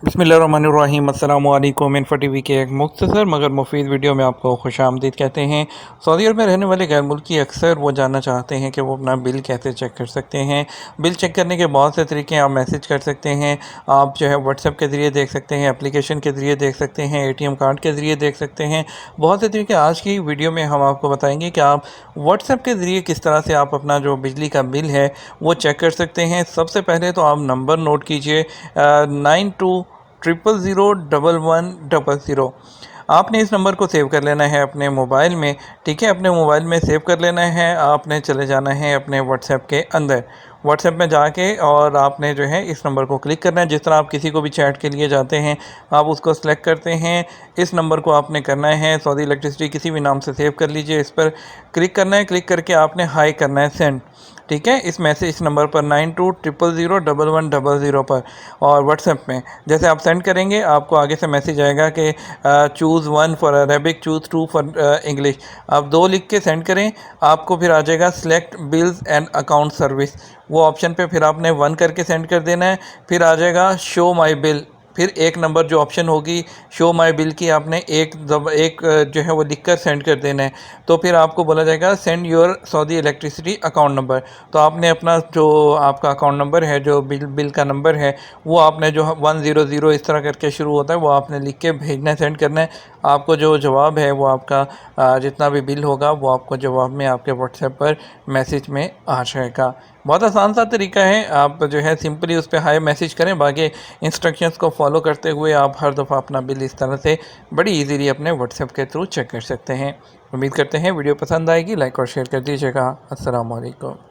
बिस्मिल्लाहिर्रहमानिर्रहीम अस्सलामु अलैकुम। इन्फो टीवी के एक मुख्तसर मगर मुफीद वीडियो में आपको खुशामदीद कहते हैं। सऊदी अरब में रहने वाले गैर मुल्की अक्सर वो जानना चाहते हैं कि वो अपना बिल कैसे चेक कर सकते हैं। बिल चेक करने के बहुत से तरीके हैं। आप मैसेज कर सकते हैं, आप जो है व्हाट्सएप के ज़रिए देख सकते हैं, एप्लीकेशन के ज़रिए देख सकते हैं, ATM कार्ड के ज़रिए देख सकते हैं। बहुत से तरीके आज की वीडियो में हम आपको बताएँगे कि आप व्हाट्सएप के ज़रिए किस तरह से आप अपना जो बिजली का बिल है वो चेक कर सकते हैं। सबसे पहले तो आप नंबर नोट कीजिए 9200111100। आपने इस नंबर को सेव कर लेना है अपने मोबाइल में। ठीक है, अपने मोबाइल में सेव कर लेना है। आपने चले जाना है अपने व्हाट्सएप के अंदर। व्हाट्सएप में जाके और आपने जो है इस नंबर को क्लिक करना है। जिस तरह आप किसी को भी चैट के लिए जाते हैं आप उसको सेलेक्ट करते हैं। इस नंबर को आपने करना है सऊदी इलेक्ट्रिसिटी, किसी भी नाम से सेव कर लीजिए। इस पर क्लिक करना है। क्लिक करके आपने हाई करना है, सेंड। ठीक है, इस मैसेज इस नंबर पर 9200111100 पर और व्हाट्सएप में जैसे आप सेंड करेंगे आपको आगे से मैसेज आएगा कि choose 1 for Arabic, choose 2 for English. आप 2 लिख के सेंड करें, आपको फिर आ जाएगा select bills and account service. वो ऑप्शन पे फिर आपने 1 करके सेंड कर देना है। फिर आ जाएगा शो माई बिल। फिर एक नंबर जो ऑप्शन होगी शो माई बिल की, आपने एक जो है वो लिख कर सेंड कर देना है। तो फिर आपको बोला जाएगा send your Saudi electricity account number. तो आपने अपना जो आपका अकाउंट नंबर है, जो बिल का नंबर है, वो आपने जो 100 इस तरह करके शुरू होता है वो आपने लिख के भेजना है, सेंड करना है। आपको जो जवाब है वो आपका जितना भी बिल होगा वो आपको जवाब में आपके व्हाट्सएप पर मैसेज में आ जाएगा। बहुत आसान सा तरीका है। आप जो है सिंपली उस पर हाई मैसेज करें, बाकी इंस्ट्रक्शंस को फॉलो करते हुए आप हर दफ़ा अपना बिल इस तरह से बड़ी इजीली अपने व्हाट्सएप के थ्रू चेक कर सकते हैं। उम्मीद करते हैं वीडियो पसंद आएगी। लाइक और शेयर कर दीजिएगा। अस्सलाम वालेकुम।